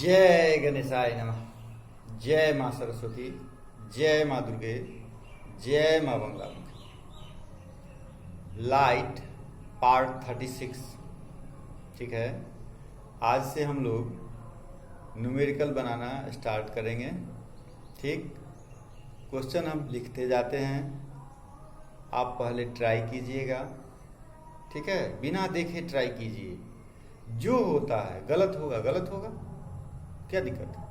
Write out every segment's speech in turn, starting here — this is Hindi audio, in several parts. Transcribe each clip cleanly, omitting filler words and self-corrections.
जय गणेशाय नमः। जय माँ सरस्वती, जय माँ दुर्गे, जय माँ बंगलामुखी। Light part 36। ठीक है, आज से हम लोग न्यूमेरिकल बनाना स्टार्ट करेंगे। ठीक, क्वेश्चन हम लिखते जाते हैं, आप पहले ट्राई कीजिएगा। ठीक है, बिना देखे ट्राई कीजिए। जो होता है गलत होगा, गलत होगा, क्या दिक्कत है?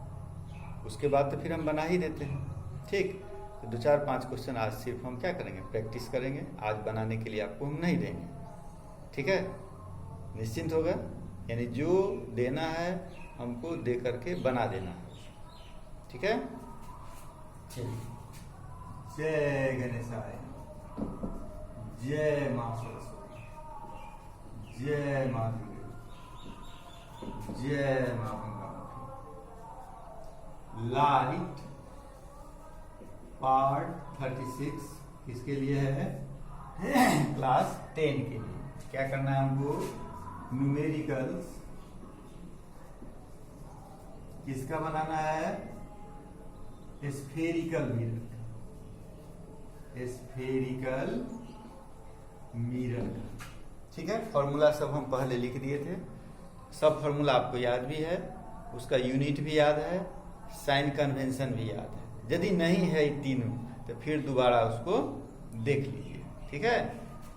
उसके बाद तो फिर हम बना ही देते हैं। ठीक, तो 2-4-5 क्वेश्चन आज सिर्फ हम क्या करेंगे, प्रैक्टिस करेंगे। आज बनाने के लिए आपको हम नहीं देंगे। ठीक है, निश्चिंत होगा, यानी जो देना है हमको दे करके बना देना है। ठीक है, चलिए। जय गणेशाय, जय माँ सरस्वती, जय माँ दुर्गे, जय माँ बंगलामुखी। लाइट पार्ट 36 किसके लिए है? क्लास 10 के लिए। क्या करना है हमको? न्यूमेरिकल्स किसका बनाना है? Spherical mirror. Spherical mirror. ठीक है, फॉर्मूला सब हम पहले लिख दिए थे। सब फॉर्मूला आपको याद भी है, उसका यूनिट भी याद है, साइन कन्वेंशन भी याद है। यदि नहीं है ये तीनों तो फिर दोबारा उसको देख लीजिए। ठीक है,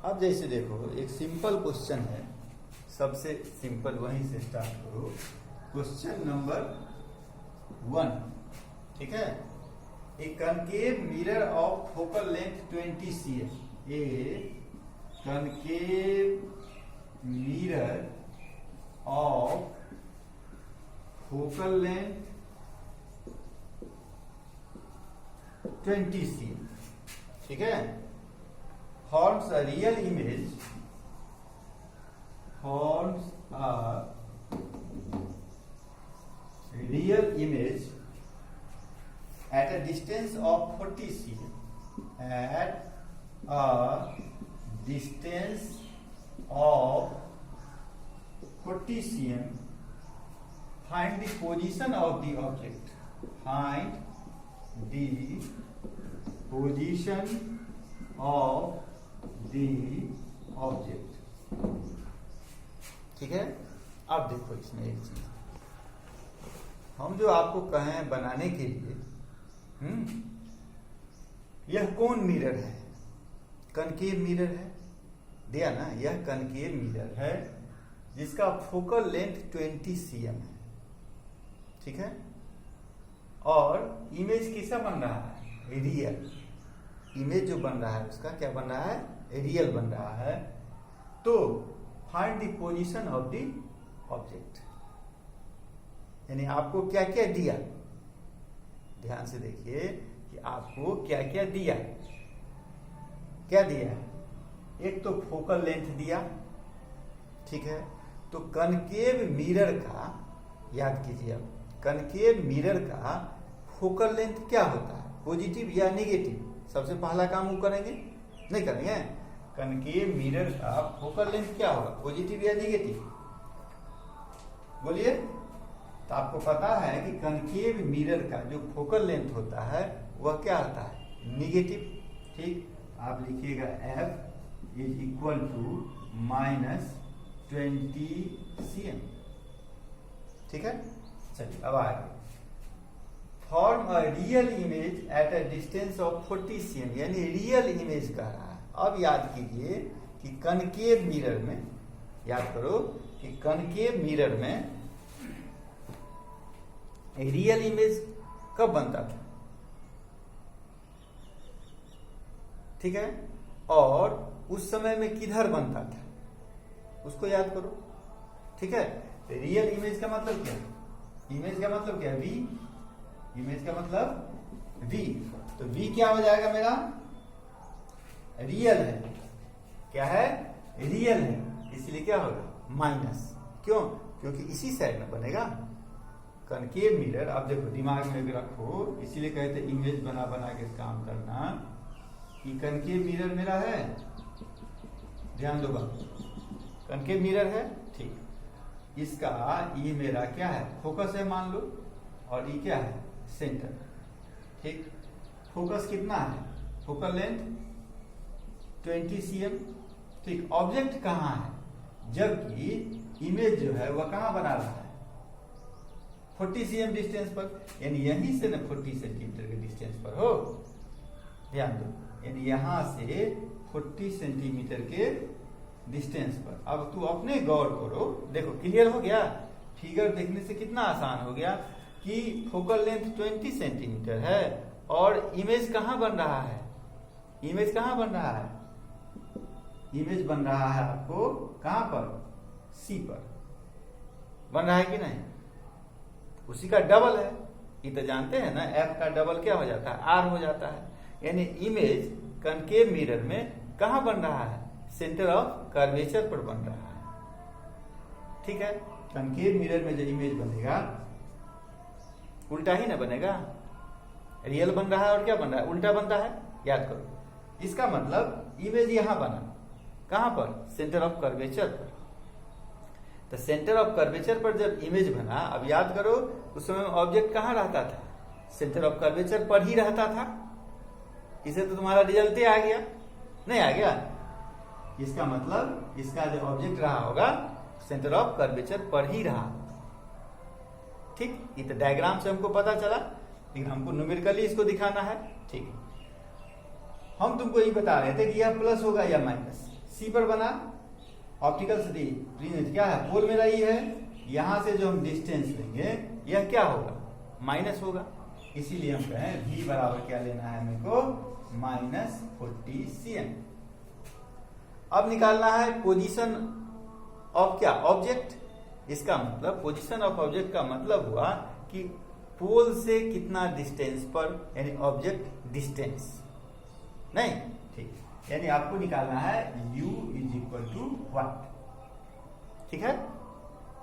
अब जैसे देखो, एक सिंपल क्वेश्चन है, सबसे सिंपल वहीं से स्टार्ट करो। Question number 1। ठीक है, a concave mirror of focal length 20 cm। A concave mirror of focal length 20 cm। ठीक है, forms a real image, forms a real image at a distance of 40 cm, at a distance of 40 cm. Find the position of the object. Find the position of the object. ठीक है, अब देखो इसमें एक चीज हम जो आपको कहें बनाने के लिए, यह कौन मिरर है? कनकेव मिरर है, दिया ना। यह कनकेव मिरर है जिसका फोकल लेंथ 20 cm है। ठीक है, और इमेज कैसा बन रहा है? रियल इमेज जो बन रहा है उसका क्या बन रहा है? रियल बन रहा है। तो find the position of the object, यानी आपको क्या क्या दिया, ध्यान से देखिए कि आपको क्या क्या दिया। क्या दिया है? एक तो फोकल लेंथ दिया। ठीक है, तो कनकेव मिरर का याद कीजिए। अब कनकेव मिरर का फोकल लेंथ क्या होता है? पॉजिटिव या नेगेटिव? सबसे पहला काम वो करेंगे, नहीं करेंगे? कनकेव मिरर का फोकल लेंथ क्या होगा? पॉजिटिव या नेगेटिव? बोलिए। तो आपको पता है कि कनकेव मिरर का जो फोकल लेंथ होता है वह क्या होता है? नेगेटिव। ठीक, आप लिखिएगा F is equal to -20 cm। ठीक है, चलिए अब आगे। Form a real image at a distance of 40 cm, यानी रियल इमेज कह रहा है। अब याद कीजिए कि कनकेव मिरर में, याद करो कि कनकेव मिरर में रियल इमेज कब बनता था? ठीक है, और उस समय में किधर बनता था उसको याद करो। ठीक है, रियल इमेज का मतलब क्या? इमेज का मतलब क्या? वी। इमेज का मतलब वी। तो वी क्या हो जाएगा मेरा? रियल है। क्या है? रियल है, इसलिए क्या होगा? माइनस। क्यों? क्योंकि इसी साइड में बनेगा कनकेव मिरर। अब देखो, दिमाग में भी रखो, इसीलिए कहते इमेज बना बना के काम करना। कि कनकेव मिरर मेरा है, ध्यान दो बात, कनकेव मिरर है। ठीक, इसका ये मेरा क्या है, फोकस है मान लो, और ये क्या है, सेंटर। ठीक, फोकस कितना है, फोकल लेंथ 20 cm। ठीक, ऑब्जेक्ट कहाँ है, जबकि इमेज जो है वह कहाँ बना रहा है, 40 cm डिस्टेंस पर, यानी यहीं से ना 40 सेंटीमीटर के डिस्टेंस पर हो, ध्यान दो, यानी यहां से 40 सेंटीमीटर के डिस्टेंस पर। अब तू अपने गौर करो, देखो क्लियर हो गया, फिगर देखने से कितना आसान हो गया कि फोकल लेंथ 20 सेंटीमीटर है और इमेज कहाँ बन रहा है, इमेज कहाँ बन रहा है, इमेज बन रहा है आपको कहां पर, सी पर बन रहा है कि नहीं, उसी का डबल है। ये तो जानते हैं ना, एफ का डबल क्या हो जाता है, आर हो जाता है। यानी इमेज कनकेव मिरर में कहां बन रहा है, सेंटर ऑफ कर्वेचर पर बन रहा है। ठीक है, कनकेव मिरर में जो इमेज बनेगा उल्टा ही ना बनेगा, रियल बन रहा है और क्या बन रहा है, उल्टा बनता है, याद करो। इसका मतलब इमेज यहां बना, कहां पर, सेंटर ऑफ कर्वेचर पर। तो सेंटर ऑफ कर्वेचर पर जब इमेज बना, अब याद करो उस समय ऑब्जेक्ट कहां रहता था, सेंटर ऑफ कर्वेचर पर ही रहता था। इसे तो तुम्हारा रिजल्ट आ गया, नहीं आ गया, इसका मतलब इसका जो ऑब्जेक्ट रहा होगा सेंटर ऑफ कर्वेचर पर ही रहा। ठीक, ये तो डायग्राम से हमको पता चला, लेकिन हमको न्यूमेरिकली इसको दिखाना है। ठीक है, हम तुमको ये बता रहे थे कि यह प्लस होगा या माइनस, सी पर बना, ऑप्टिकल सिटी क्या है, पोल मेरा ये है, यहां से जो हम डिस्टेंस लेंगे यह क्या होगा, माइनस होगा। इसीलिए हम कहें v बराबर क्या लेना है मेरे को, -40 cm। अब निकालना है पोजीशन ऑफ क्या, ऑब्जेक्ट। इसका मतलब पोजीशन ऑफ ऑब्जेक्ट का मतलब हुआ कि पोल से कितना डिस्टेंस पर, यानी ऑब्जेक्ट डिस्टेंस, नहीं, ठीक, यानी आपको निकालना है u = 1। ठीक है,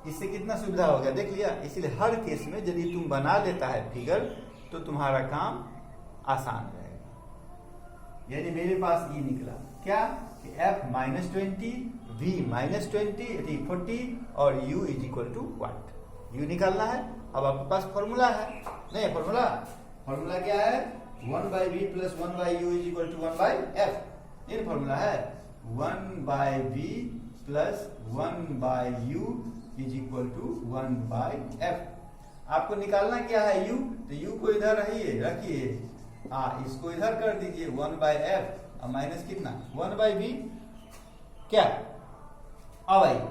इससे कितना सुविधा हो गया, देख लिया। इसीलिए हर केस में यदि तुम बना लेता है फिगर तो तुम्हारा काम आसान रहेगा। यानी मेरे पास ये निकला क्या कि f -20, v -20, 40 और u = 1। u निकालना है। अब आपके पास फॉर्मूला है, नहीं फॉर्मूला क्या है, 1/v + 1/u = 1/f। ये फॉर्मूला है, 1/v + 1/u = 1/f। आपको निकालना क्या है, u, तो u को इधर रखिए, इसको इधर कर दीजिए, 1/f और माइनस कितना, 1/v, क्या, अब आइए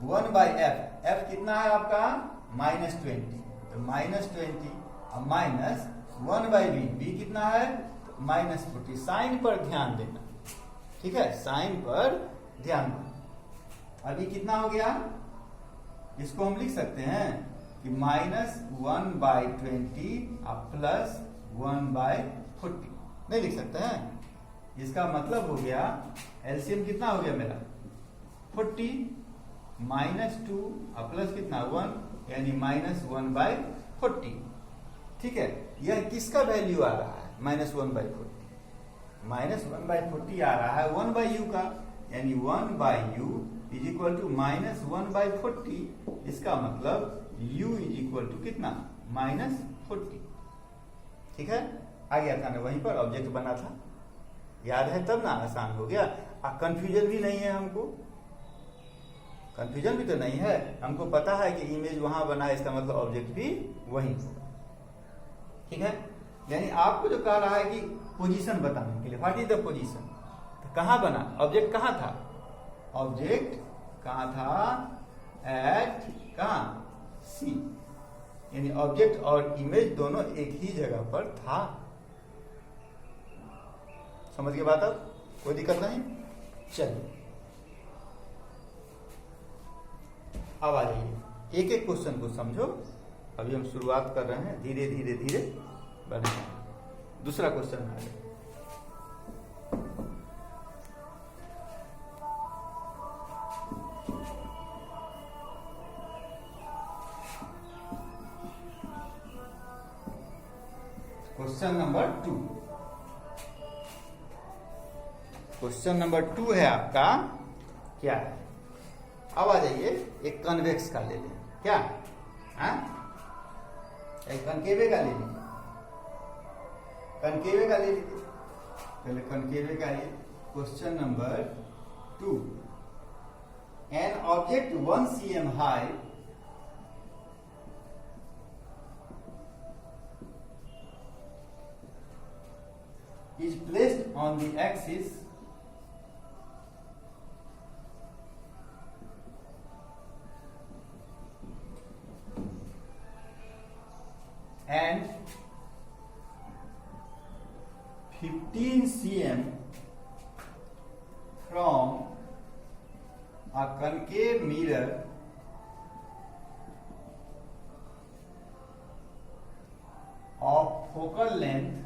1/f, f कितना है आपका, -20, तो -20 और माइनस 1/v, v कितना है, -40। साइन पर ध्यान देना, ठीक है, साइन पर ध्यान देना। अभी कितना हो गया, इसको हम लिख सकते हैं कि -1/20 और +1/40, नहीं लिख सकते हैं। इसका मतलब हो गया एलसीएम कितना हो गया मेरा, 40 -2 और प्लस कितना 1, यानी -1/40। ठीक है, यह किसका वैल्यू आ रहा है, -1/40, -1/40 आ रहा है 1/u का, यानी 1/u = -1/40। इसका मतलब u = कितना, -40। ठीक है, आ गया था ना, वहीं पर ऑब्जेक्ट बना था, याद है तब ना, आसान हो गया। कंफ्यूजन भी नहीं है हमको, कंफ्यूजन भी तो नहीं है, हमको पता है कि इमेज वहां बना है, इसका मतलब ऑब्जेक्ट भी वहीं होगा। ठीक है, यानी आपको जो कह रहा है कि पोजीशन बताने के लिए, व्हाट इज द पोजीशन, तो कहां बना, ऑब्जेक्ट कहां था, ऑब्जेक्ट कहां था, एट कहां, सी, यानी ऑब्जेक्ट और इमेज दोनों एक ही जगह पर था। समझ गए बात, अब कोई दिक्कत नहीं। चलिए अब आ जाइए, एक एक क्वेश्चन को समझो। अभी हम शुरुआत कर रहे हैं, धीरे धीरे धीरे बढ़ेंगे। दूसरा क्वेश्चन आ गया, क्वेश्चन नंबर 2। क्वेश्चन नंबर 2 है आपका, क्या है, अब आ जाइए एक कन्वेक्स का ले लें, क्या एक कनकेवे का ले लें, कनकेवे का ले लीजिए। पहले कनकेवे का लिए question number 2, an object 1 cm high is placed on the axis and 15 cm from a concave mirror of focal length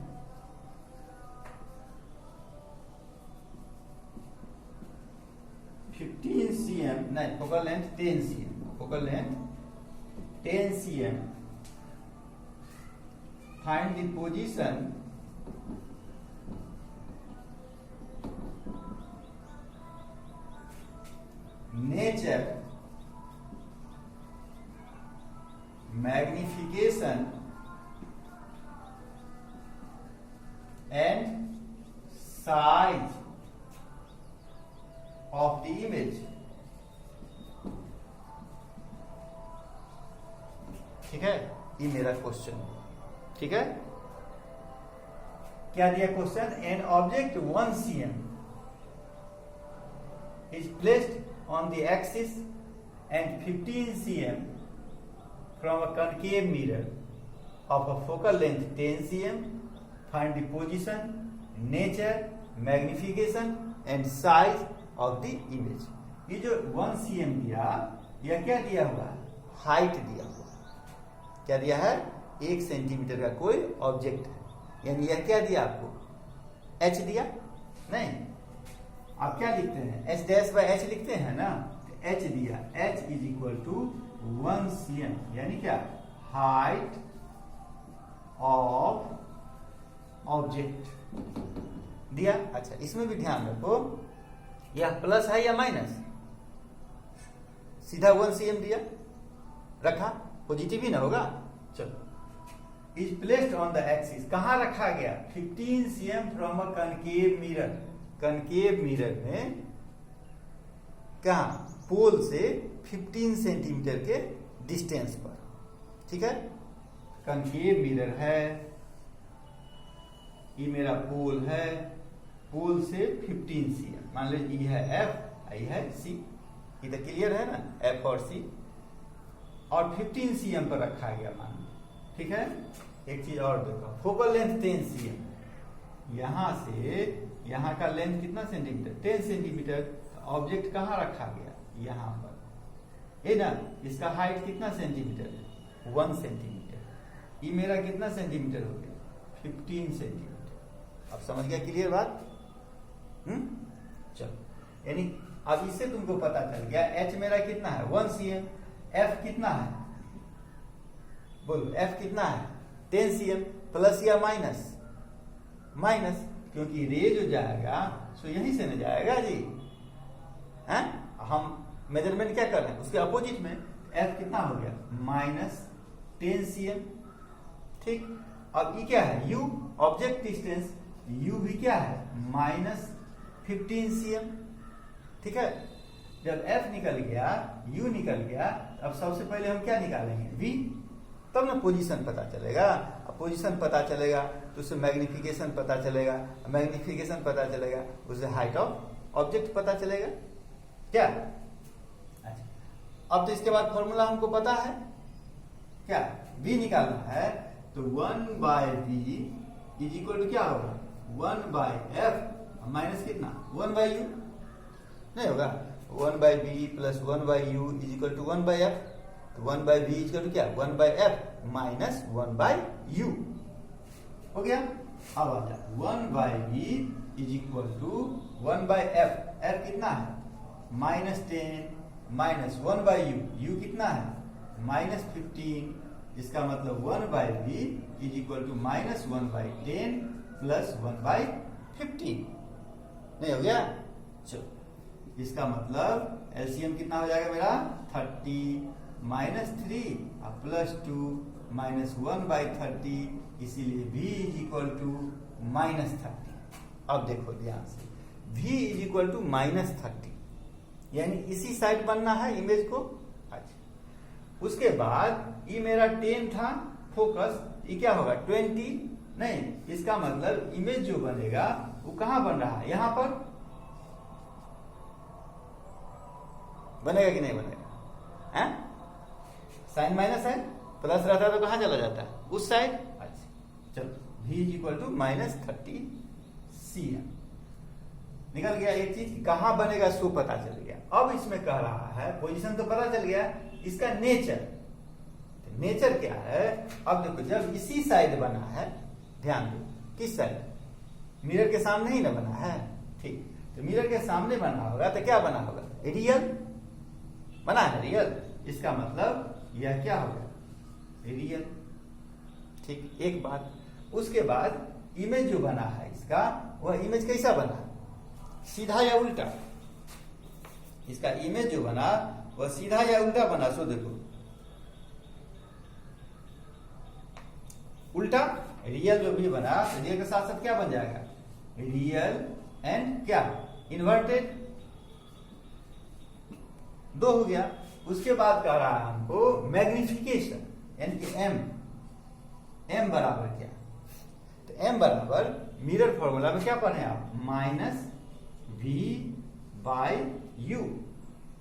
15 cm, नहीं, focal length 10 cm, focal length 10 cm. Find the position nature, magnification and size of the image. ठीक है, ये मेरा क्वेश्चन, ठीक है। क्या दिया question? An object 1 cm is placed on the axis and 15 cm from a concave mirror of a focal length 10 cm. Find the position, nature, magnification and size of the image. ये जो 1 cm दिया, यह क्या दिया हुआ है? हाइट दिया हुआ है। क्या दिया है? 1 सेंटीमीटर का कोई ऑब्जेक्ट है, यानी यह क्या दिया आपको? h दिया? नहीं, आप क्या लिखते हैं? h डैश बाय h लिखते हैं ना, h दिया, h is equal to 1 cm, यानी क्या? हाइट ऑफ ऑब्जेक्ट दिया। अच्छा, इसमें भी ध्यान रखो, यह प्लस है या माइनस? सीधा 1 cm दिया, रखा, पॉजिटिव ही ना होगा। चलो, is placed on the axis, कहां रखा गया? 15 cm from a concave mirror. Concave mirror में कहा? पोल से 15 सेंटीमीटर के डिस्टेंस पर, ठीक है। कनकेव मिरर है, ये मेरा पोल है, पोल से 15 cm, मान लीजिए ये है F, ये है C, ये तो क्लियर है ना, F और C, और 15 cm पर रखा गया मान लो, ठीक है। एक चीज और देखो, फोकल लेंथ 10 cm, यहां से यहां का लेंथ कितना सेंटीमीटर? 10 सेंटीमीटर। ऑब्जेक्ट कहां रखा गया? यहां पर, ये ना, इसका हाइट कितना सेंटीमीटर है? 1 सेंटीमीटर। ये मेरा कितना सेंटीमीटर हो गया? 15 सेंटीमीटर। अब समझ गया क्लियर बात? चलो, यानी अब इससे तुमको पता चल गया h मेरा कितना है? 1 cm। f कितना है? बोलो, f कितना है? 10 cm। प्लस या माइनस? माइनस, क्योंकि रे जो जाएगा सो यहीं से न जाएगा जी, हैं? हम मेजरमेंट क्या कर रहे हैं? उसके अपोजिट में। f कितना हो गया? माइनस 10 cm, ठीक। अब ये क्या है? u, ऑब्जेक्ट डिस्टेंस, u भी क्या है? माइनस 15 cm, ठीक है। जब f निकल गया, u निकल गया, अब सबसे पहले हम क्या निकालेंगे? v, तब ना पोजीशन पता चलेगा। अब पोजीशन पता चलेगा तो उससे मैग्निफिकेशन पता चलेगा, मैग्निफिकेशन पता चलेगा उससे हाइट ऑफ ऑब्जेक्ट पता चलेगा, क्या? अच्छा, अब तो इसके बाद फॉर्मूला हमको पता है, क्या? v निकालना है, तो 1/v इज इक्वल टू क्या होगा? 1/f माइनस कितना? 1/u, नहीं होगा? 1/v plus 1/u is equal to 1/f। 1/v is equal to क्या? 1/f माइनस 1/u हो गया। अब आ जाए 1/v is equal to 1/f। f कितना है? माइनस 10 माइनस 1/u, u कितना है? माइनस 15। इसका मतलब 1/v is equal to minus 1/10 plus 1/15, नहीं हो गया? चलो, इसका मतलब एलसीएम कितना हो जाएगा मेरा 30 माइनस 3 प्लस 2 माइनस 1/30, इसीलिए v इज इक्वल टू -30। अब देखो ध्यान से, v इज इक्वल टू -30, यानी इसी साइड बनना है इमेज को। अच्छा, उसके बाद ये मेरा 10 था फोकस, ये क्या होगा 20 नहीं, इसका मतलब इमेज जो बनेगा वो कहां बन रहा है, यहां पर बनेगा कि नहीं बनेगा? साइन माइनस है, प्लस रहता है तो कहां चला जाता है, उस साइड। अच्छा चलो, v is equal to -30 cm निकल गया। एक चीज कहां बनेगा सो पता चल गया। अब इसमें कह रहा है पोजीशन तो पता चल गया, इसका नेचर, नेचर क्या है। अब देखो, जब इसी साइड बना है, ध्यान दो किस साइड, मिरर के सामने ही ना बना है, ठीक, तो मिरर के सामने बना होगा तो क्या बना होगा, रियल बना है, रियल, इसका मतलब यह क्या होगा, रियल, ठीक। एक बात, उसके बाद इमेज जो बना है इसका, वह इमेज कैसा बना, सीधा या उल्टा, इसका इमेज जो बना वह सीधा या उल्टा बना, सो देखो उल्टा, रियल जो भी बना, रियल के साथ साथ क्या बन जाएगा, रियल एंड क्या, इन्वर्टेड, दो हो गया। उसके बाद कह रहा है हमको मैग्निफिकेशन, यानी कि एम बराबर क्या, तो एम बराबर मिरर फॉर्मूला में क्या पढ़े आप, -v/u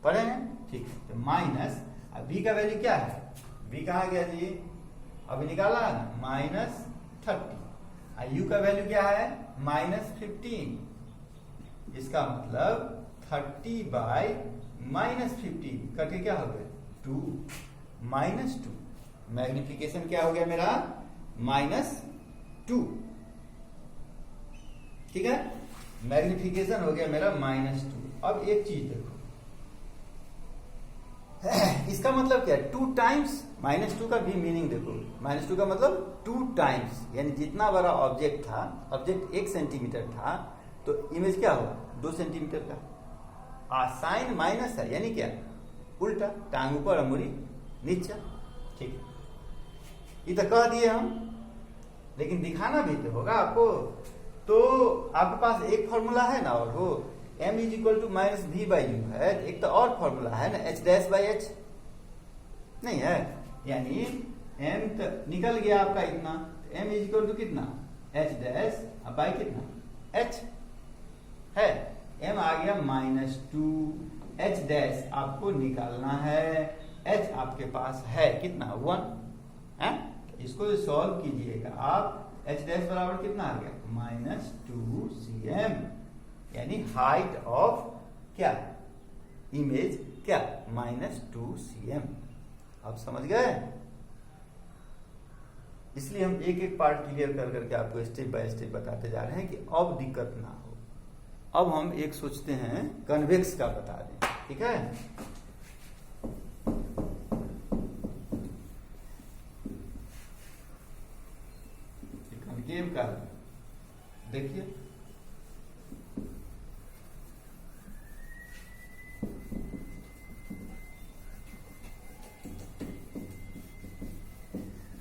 पढ़े हैं, ठीक। तो माइनस, अब v का वैल्यू क्या है, v कहा गया जी, अभी निकाला है ना, -30, u का वैल्यू क्या है, -15, इसका मतलब 30/-15 करके क्या हो गया 2, -2, मैग्निफिकेशन क्या हो गया मेरा, -2, ठीक है, मैग्निफिकेशन हो गया मेरा -2। अब एक चीज देखो, इसका मतलब क्या है, 2 टाइम्स, -2 का भी मीनिंग देखो, -2 का मतलब 2 टाइम्स, यानी जितना बड़ा ऑब्जेक्ट था, ऑब्जेक्ट 1 सेंटीमीटर था, तो इमेज क्या होगा 2 सेंटीमीटर का। साइन माइनस है, यानी क्या, उल्टा, टांग ऊपर अंगुली नीचे, ठीक। ये तो कह दिए हम, लेकिन दिखाना भी तो होगा आपको। तो आपके पास एक फॉर्मूला है ना, और वो m is equal to -v/u है, एक तो और फॉर्मूला है ना, h'/h नहीं है, यानी m तो निकल गया आपका इतना, m इज इक्वल टू कितना, h' बाई कितना, h है, m आ गया -2, h' आपको निकालना है, h आपके पास है कितना 1 है, इसको सॉल्व कीजिएगा आप, h' बराबर कितना आ गया, -2 cm, यानी हाइट ऑफ क्या, इमेज क्या, -2 cm। आप समझ गए, इसलिए हम एक एक पार्ट क्लियर कर करके आपको स्टेप बाय स्टेप बताते जा रहे हैं कि अब दिक्कत ना हो। अब हम एक सोचते हैं कन्वेक्स का बता दें, ठीक है। कनकेव का देखिए,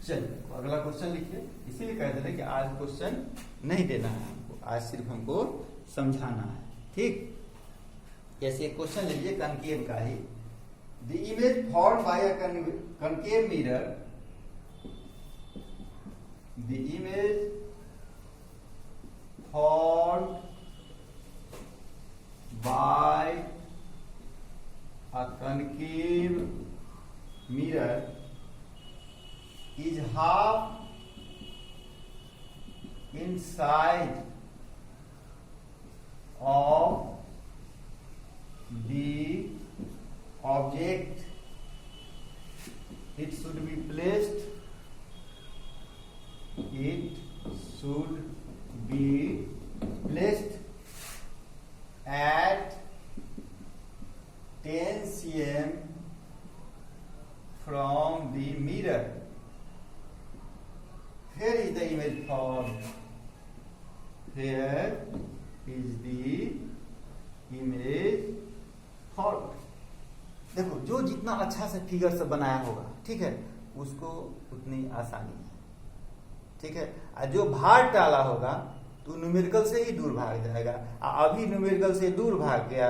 चलिए अगला क्वेश्चन लिखिए। इसीलिए कहते थे कि आज क्वेश्चन नहीं देना है हमको, आज सिर्फ हमको समझाना है, ठीक। जैसे क्वेश्चन लीजिए कनकेव का ही, the image form by a concave mirror, the image form by a concave mirror is half inside of the object. It should be placed. It should be placed at 10 cm from the mirror. Here is the image formed. Here is the image formed. देखो जो जितना अच्छा से फिगर से बनाया होगा, ठीक है, उसको उतनी आसानी है, ठीक है। और जो भार टाला होगा तो न्यूमेरिकल से ही दूर भाग जाएगा। अभी न्यूमेरिकल से दूर भाग गया,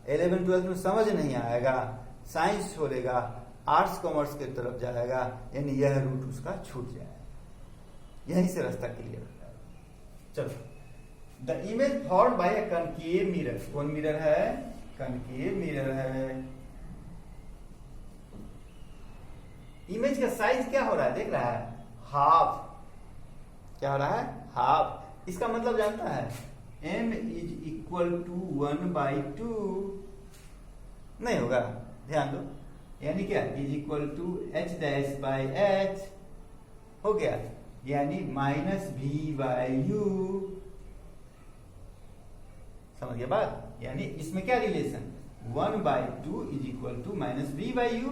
11 12 में समझ नहीं आएगा, साइंस छोड़ेगा, आर्ट्स कॉमर्स की तरफ जाएगा, यानी यह रूट उसका छूट जाएगा। यहीं से रास्ता क्लियर हो जाएगा। चलो, the image form by a concave mirror. कौन मिरर है? कनकेव मिरर है। इमेज का साइज क्या हो रहा है, देख रहा है? हाफ। क्या हो रहा है? हाफ। इसका मतलब जानता है? m इज इक्वल टू 1/2 नहीं होगा, ध्यान दो। यानी क्या? Is equal to h dash by h हो गया, यानी -v/u। समझ गया बात? यानी इसमें क्या relation? 1/2 is equal to -v/u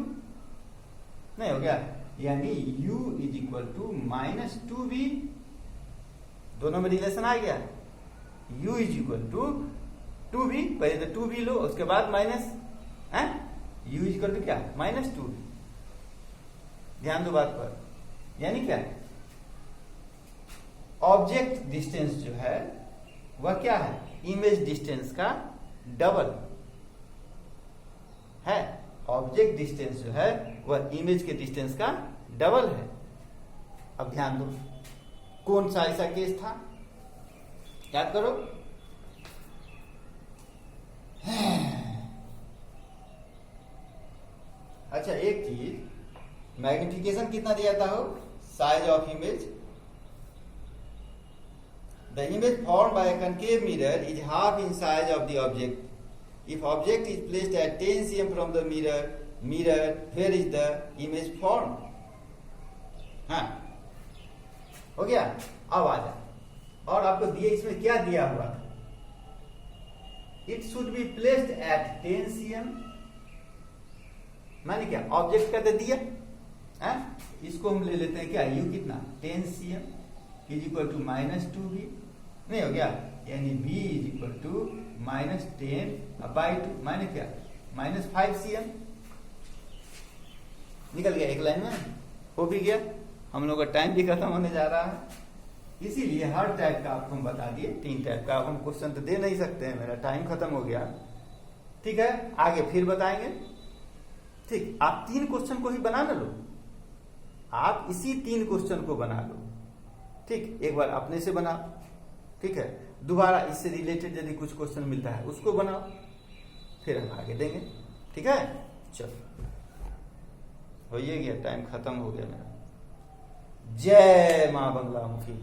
नहीं हो गया, यानी u is equal to -2v। दोनों में रिलेशन आ गया। u is equal to 2v, पहले तो 2v लो, उसके बाद minus u is equal to क्या? -2v। ध्यान दो बात पर। यानी क्या? ऑब्जेक्ट डिस्टेंस जो है वह क्या है? इमेज डिस्टेंस का डबल है। ऑब्जेक्ट डिस्टेंस जो है वह इमेज के डिस्टेंस का डबल है। अब ध्यान दो, कौन सा ऐसा केस था? याद करो। अच्छा, एक चीज, मैग्निफिकेशन कितना दिया था हो? Size of image. The image formed by a concave mirror is half in size of the object. If object is placed at 10 cm from the mirror, where is the image formed? हाँ, हो गया। अब आ जा। और आपको दिए, इसमें क्या दिया हुआ था? It should be placed at 10 cm। माने क्या? ऑब्जेक्ट का दे दिया, इसको हम ले लेते हैं क्या? u कितना? 10 cm is equal to -2v नहीं हो गया, यानी v इज इक्वल टू -10/2 माने क्या? -5 cm। निकल गया एक लाइन में, हो भी गया। हम लोग का टाइम भी खत्म होने जा रहा है, इसीलिए हर टाइप का आपको हम बता दिए। 3 टाइप का। अब हम क्वेश्चन तो दे नहीं सकते हैं, मेरा टाइम खत्म हो गया, ठीक है। आगे फिर बताएंगे, ठीक। आप 3 क्वेश्चन को ही बना ना लो, आप इसी 3 क्वेश्चन को बना लो, ठीक। एक बार अपने से बनाओ, ठीक है। दोबारा इससे रिलेटेड यदि कुछ क्वेश्चन मिलता है उसको बनाओ, फिर हम आगे देंगे, ठीक है। चलो, हो ये गया, टाइम खत्म हो गया मेरा। जय मां बंगला मुखी।